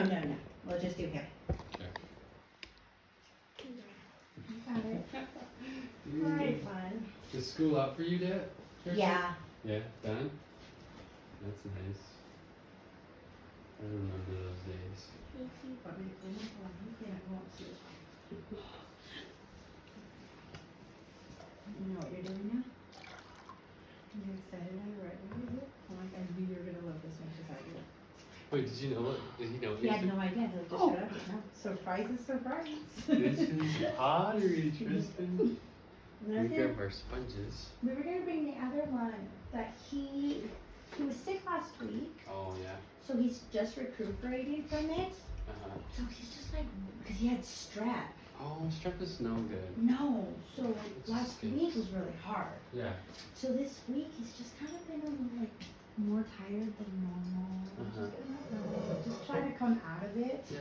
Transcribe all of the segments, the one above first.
No. We'll just do him. Okay. You got it. Alright, fun. Is school out for you, Dad? Yeah. Yeah, done? That's nice. I remember those days. You know what you're doing now? You're excited already. Oh my God, you're gonna love this one because I do. Wait, did you know what? Did he know? He had no idea. He'll just shut up. No. Surprise is surprise. This is pottery, Tristan. We That's it. grab our sponges. We were gonna bring the other one that he was sick last week, Oh, yeah. so he's just recuperating from it. Uh-huh. So he's just like, because he had strep. Oh, strep is no good. No, so It's last good. week was really hard. Yeah. So this week he's just kind of been a little like more tired than normal. Just trying to come out of it. Yeah.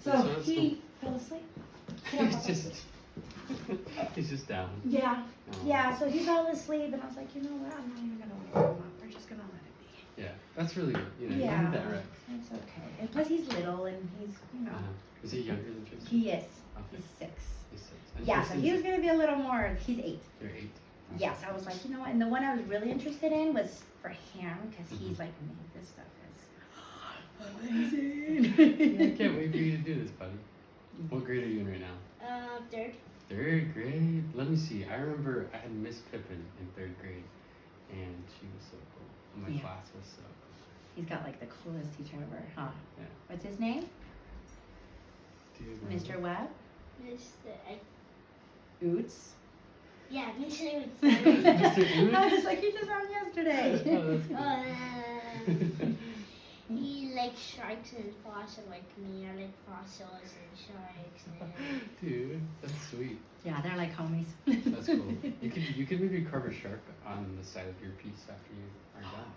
So he fell asleep. He's just down. Yeah. Oh. Yeah, so he fell asleep and I was like, you know what, I'm not even gonna wake him up. We're just gonna let it be. Yeah, that's really good. You know, Yeah. you need that rest. It's okay. And plus he's little and he's, you know. Is he younger than Tristan? He is. Okay. He's 6. He's 6. And Yeah, so Tristan's- he was gonna be a little more, he's 8. You're 8. Yes, I was like, you know what, and the one I was really interested in was for him because he's like, man, this stuff is amazing. I can't wait for you to do this, buddy. What grade are you in right now? 3rd. 3rd grade. Let me see. I remember I had Miss Pippin in 3rd grade, and she was so cool. And my Yeah. class was so cool. He's got like the coolest teacher ever, huh? Yeah. What's his name? Do you remember? Mr. Webb? Mr. Oots. Yeah, Mr. Mr. I was like, he just on yesterday. Oh, that's cool. He likes sharks and fossils like me. I like fossils and sharks. And... Dude, that's sweet. Yeah, they're like homies. That's cool. You could maybe carve a shark on the side of your piece after you are done.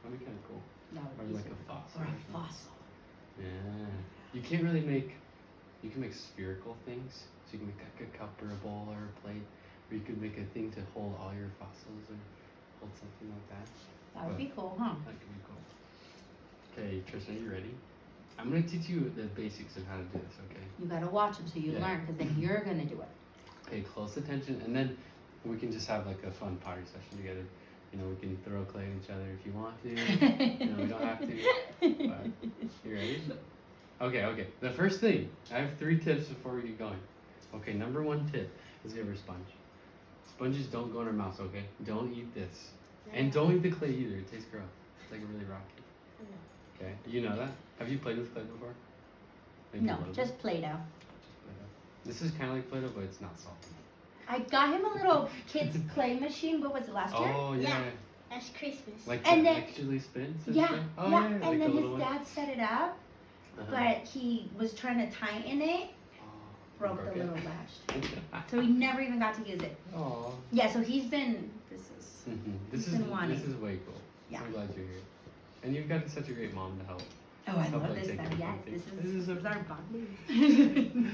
That'd be kind of cool. That Or would be like super a cool. fossil. Or or a something. fossil. Yeah. You can't really make. You can make spherical things. So you can make like a cup or a bowl or a plate. Or you could make a thing to hold all your fossils or hold something like that. That would be cool, huh? That could be cool. Okay, Tristan, are you ready? I'm gonna teach you the basics of how to do this, okay? You gotta watch them so you Yeah. learn, because then you're gonna do it. Pay close attention, and then we can just have like a fun pottery session together. You know, we can throw clay at each other if you want to. You know, we don't have to. But you ready? Okay. The first thing, I have 3 tips before we get going. Okay, number 1 tip is give her a sponge. Sponges don't go in our mouths, okay? Don't eat this. And don't eat the clay either, it tastes gross. It's like really rocky. Okay, you know that? Have you played with clay before? Maybe a No, little just bit? Play-Doh. Just Play-Doh. This is kind of like Play-Doh, but it's not salty. I got him a little kid's clay machine. What was it, last year? Oh, yeah. Yeah. That's Christmas. Like And the then- actually spins and Yeah, stuff? Oh, yeah. like And the then little his one? dad set it up, Uh-huh. but he was trying to tighten it, Oh, broke the it? little latch. So he never even got to use it. Oh. Yeah, so he's been, This He's been wanting. is way cool. Yeah. I'm glad you're here. And you've got such a great mom to help. oh, I Help, love like, this take then. care of Yes, things. this is a our bonding.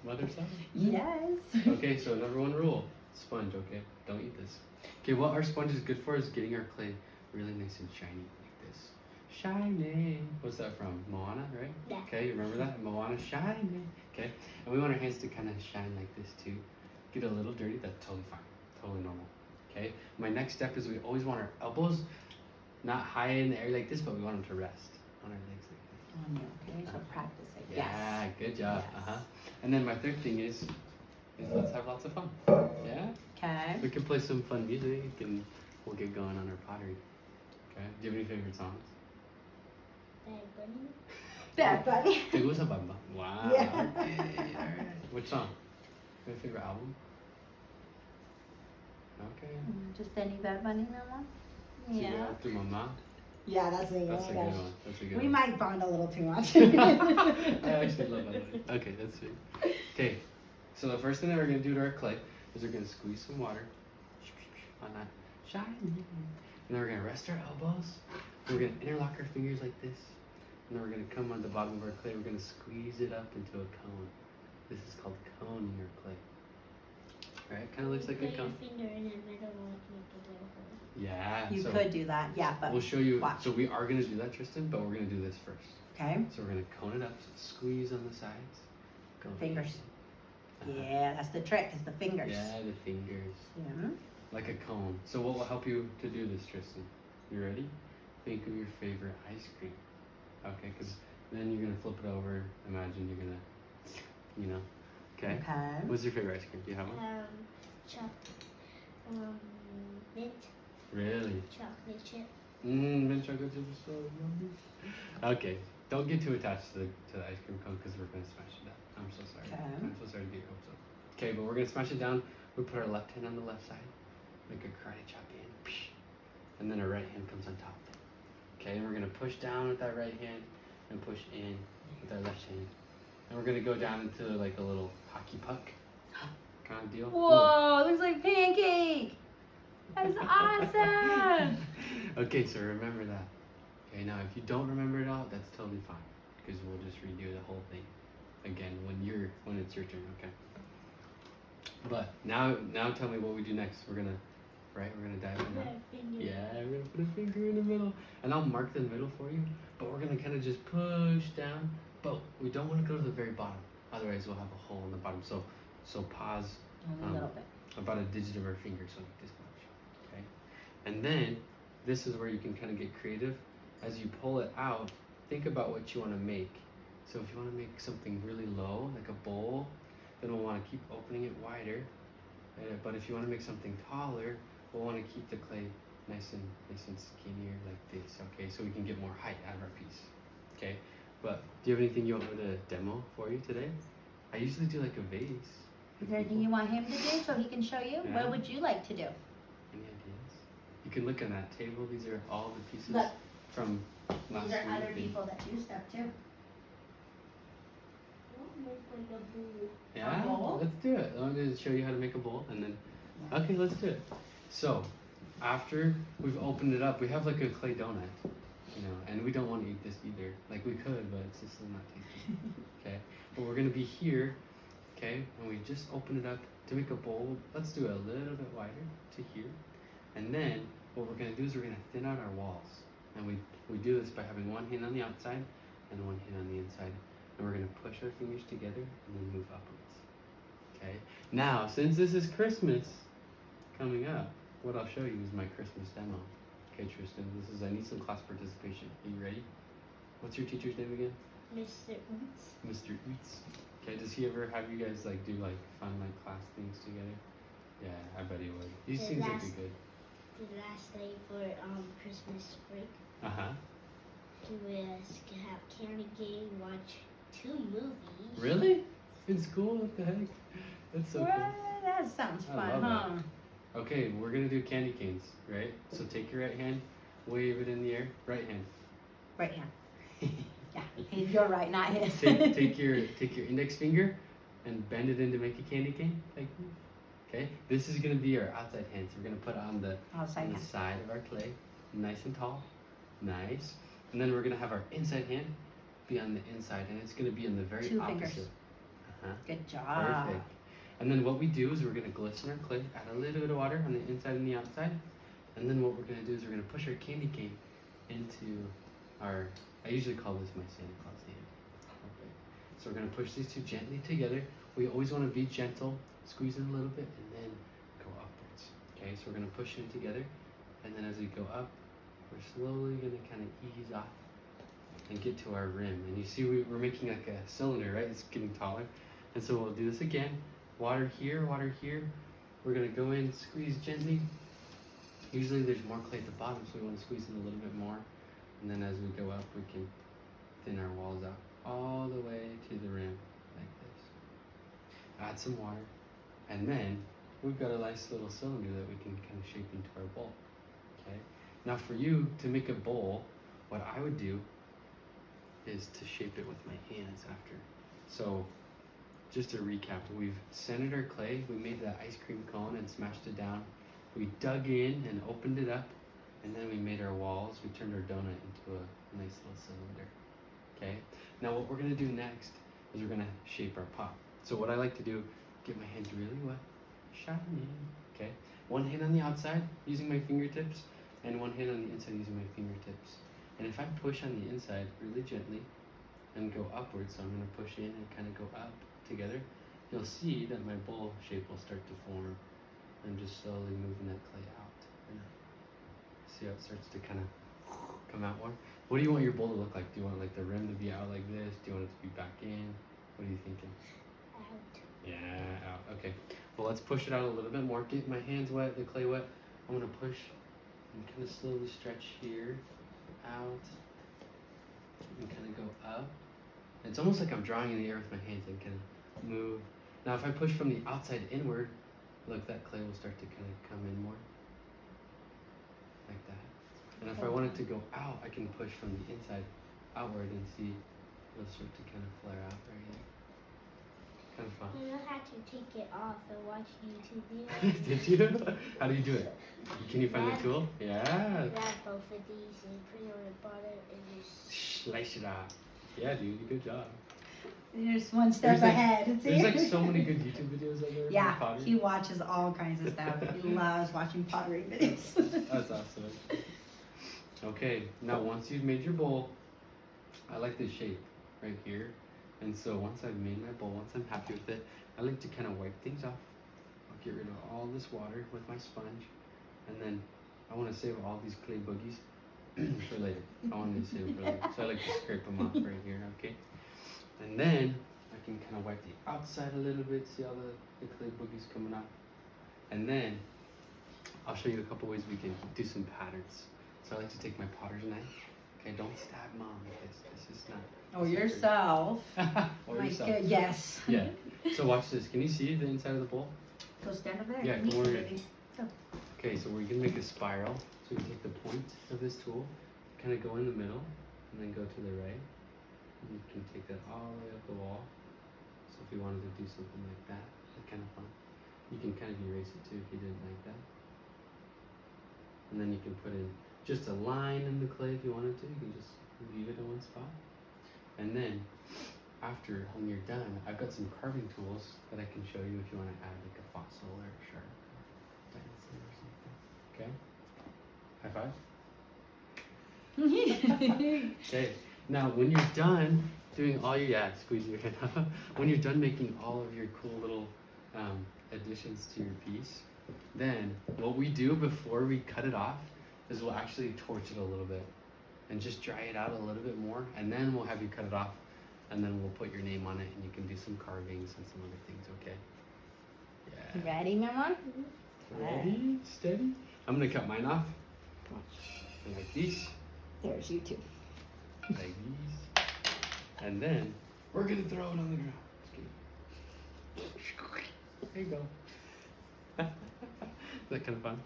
mother son. Yes. Okay, so number 1 rule, sponge, okay? Don't eat this. Okay, what our sponge is good for is getting our clay really nice and shiny like this. Shiny. What's that from? Moana, right? Yeah. Okay, you remember that? Moana, shiny. Okay, and we want our hands to kind of shine like this too. Get a little dirty, that's totally fine. Totally normal. Okay, my next step is we always want our elbows not high in the air like this, but we want them to rest on our legs like this. On you, okay? So practice it. Yeah, Yes. good job. Yes. And then my 3rd thing is let's have lots of fun. Yeah? Okay. We can play some fun music and we'll get going on our pottery. Okay? Do you have any favorite songs? Bad Bunny. ¿Te gusta Bamba? Wow. Yeah. Okay. Alright. Which song? Your favorite album? Okay. Just any Bad Bunny, Mama? Yeah. Tu mamá. Yeah, that's a That's a good one. That's a good We one. might bond a little too much. I actually love that. Okay, that's sweet. Okay, so the first thing that we're gonna do to our clay is we're gonna squeeze some water on that shiny, and then we're gonna rest our elbows. We're gonna interlock our fingers like this, and then we're gonna come on the bottom of our clay. We're gonna squeeze it up into a cone. This is called coning your clay. All right, kind of looks like a Put your cone. finger in the middle like make a little hole. Yeah. You so could do that, yeah, but we'll show you. watch. So we are gonna do that, Tristan, but we're gonna do this first. Okay. So we're gonna cone it up, squeeze on the sides. Go Fingers. Uh-huh. Yeah, that's the trick, is the fingers. Yeah, the fingers. Yeah. Like a cone. So what will help you to do this, Tristan? You ready? Think of your favorite ice cream. Okay, because then you're gonna flip it over. Imagine you're gonna, you know. Okay. Okay. What's your favorite ice cream? Do you have one? Mint Really? chocolate chip. Mint chocolate chip is so yummy. Okay, don't get too attached to the ice cream cone because we're gonna smash it down. I'm so sorry. Okay. I'm so sorry to get your hopes up. Okay, but we're gonna smash it down. We put our left hand on the left side, make a karate chop in, and then our right hand comes on top. Okay, and we're gonna push down with that right hand and push in with our left hand. And we're gonna go down into like a little hockey puck kind of deal. Whoa, it looks like pancake. That's awesome. Okay, so remember that. Okay, now if you don't remember it all, that's totally fine, because we'll just redo the whole thing again when it's your turn. Okay. But now tell me what we do next. We're gonna dive in now. Yeah, we're gonna put a finger in the middle, and I'll mark the middle for you. But we're gonna kind of just push down. But we don't want to go to the very bottom, otherwise we'll have a hole in the bottom. So pause A little bit. about a digit of our finger, so like this much. Okay, and then this is where you can kind of get creative. As you pull it out, think about what you want to make. So if you want to make something really low, like a bowl, then we'll want to keep opening it wider. But if you want to make something taller, we'll want to keep the clay nice and skinnier like this. Okay, so we can get more height out of our piece. Okay, but do you have anything you want me to demo for you today? I usually do like a vase. Is there anything you want him to do so he can show you? Yeah. What would you like to do? Any ideas? You can look on that table. These are all the pieces Look. from last These are week. other people that do stuff too. Yeah, A bowl? let's do it. I'm going to show you how to make a bowl, and then okay, let's do it. So after we've opened it up, we have like a clay donut, and we don't want to eat this either. Like we could, but it's just not tasty. Okay, but we're gonna be here, okay, and we just open it up to make a bowl. Let's do it a little bit wider to here, and then what we're gonna do is we're gonna thin out our walls, and we do this by having one hand on the outside and one hand on the inside, and we're gonna push our fingers together and then move upwards. Okay. Now, since this is Christmas coming up, what I'll show you is my Christmas demo. Okay, Tristan, I need some class participation. Are you ready? What's your teacher's name again? Mr. Oots. Mr. Oots. Okay, does he ever have you guys like do like fun like class things together? Yeah, I bet he would. He The seems like last- a good. The last day for Christmas break, Uh-huh. we have candy game, watch 2 movies. Really? In school? What the heck? That's so What? cool. That sounds I fun, love huh? Okay, we're gonna do candy canes, right? So take your right hand, wave it in the air. Right hand. Right hand. Yeah, you're right, not his. take your index finger and bend it in to make a candy cane. Like, okay. This is gonna be our outside hand. So we're gonna put it on the Outside hand. side of our clay, nice and tall, nice. And then we're gonna have our inside hand be on the inside, and it's gonna be in the very 2 opposite. fingers. Uh-huh. Good job. Perfect. And then what we do is we're gonna glisten our clay, add a little bit of water on the inside and the outside, and then what we're gonna do is we're gonna push our candy cane into our. I usually call this my Santa Claus hand. Okay. So we're gonna push these two gently together. We always want to be gentle, squeeze it a little bit, and then go upwards. Okay. So we're gonna push them together, and then as we go up, we're slowly gonna kind of ease off and get to our rim. And you see we're making like a cylinder, right? It's getting taller. And so we'll do this again. Water here, water here. We're gonna go in, squeeze gently. Usually there's more clay at the bottom, so we want to squeeze in a little bit more. And then as we go up, we can thin our walls out all the way to the rim, like this. Add some water. And then we've got a nice little cylinder that we can kind of shape into our bowl. Okay. Now for you to make a bowl, what I would do is to shape it with my hands after. So just to recap, we've centered our clay, we made that ice cream cone and smashed it down. We dug in and opened it up, and then we made our walls. We turned our donut into a nice little cylinder. Okay? Now what we're gonna do next is we're gonna shape our pot. So what I like to do, get my hands really wet, shiny, okay? One hand on the outside, using my fingertips, and one hand on the inside using my fingertips. And if I push on the inside really gently, and go upwards. So I'm going to push in and kind of go up together. You'll see that my bowl shape will start to form. I'm just slowly moving that clay out. See how it starts to kind of come out more? What do you want your bowl to look like? Do you want like the rim to be out like this? Do you want it to be back in? What are you thinking? Out. Yeah, out. Okay. Well, let's push it out a little bit more. Get my hands wet, the clay wet. I'm going to push and kind of slowly stretch here, out, and kind of go up. It's almost like I'm drawing in the air with my hands and kind of move. Now, if I push from the outside inward, look, that clay will start to kind of come in more, like that. And if I want it to go out, I can push from the inside outward and see it'll start to kind of flare out right here. Kind of fun. You know how to take it off and watch YouTube videos. Did you? How do you do it? Can you find the tool? Yeah. Grab both of these and put it on the bottom and just Slice it off. Yeah, dude, good job. You're just one step ahead. There's like so many good YouTube videos out there. Yeah, for pottery. he watches all kinds of stuff. He loves watching pottery videos. That's awesome. Okay, now once you've made your bowl, I like this shape right here. And so once I've made my bowl, once I'm happy with it, I like to kind of wipe things off. I'll get rid of all this water with my sponge. And then I want to save all these clay boogies for later. I want to save them for later. So I like to scrape them off right here, okay? And then I can kind of wipe the outside a little bit, see all the clay boogies coming out. And then I'll show you a couple ways we can do some patterns. So I like to take my potter's knife. Okay, don't stab mom with this. This is not. Oh, yourself. Or My yourself. good, yes. Yeah. So watch this. Can you see the inside of the bowl? Go stand over there. Yeah, Meet come over me, here. baby. Go. Okay, so we're gonna make a spiral. So we take the point of this tool, kind of go in the middle, and then go to the right. And you can take that all the way up the wall. So if you wanted to do something like that, that's kind of fun. You can kind of erase it too if you didn't like that. And then you can put in just a line in the clay if you wanted to. You can just leave it in one spot. And then after, when you're done, I've got some carving tools that I can show you if you want to add like a fossil or a shark or dinosaur or something. Okay? High five. Okay. Now, when you're done doing all your, squeeze your head up. When you're done making all of your cool little additions to your piece, then what we do before we cut it off is we'll actually torch it a little bit and just dry it out a little bit more, and then we'll have you cut it off, and then we'll put your name on it, and you can do some carvings and some other things, okay? Yeah. Ready, Mama? Ready? Steady? I'm gonna cut mine off. Like these. There's you two. Like these. And then we're gonna throw it on the ground. Just kidding. There you go. Is that kind of fun?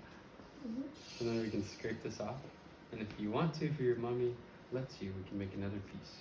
And then we can scrape this off. And if you want to, if your mommy lets you, we can make another piece.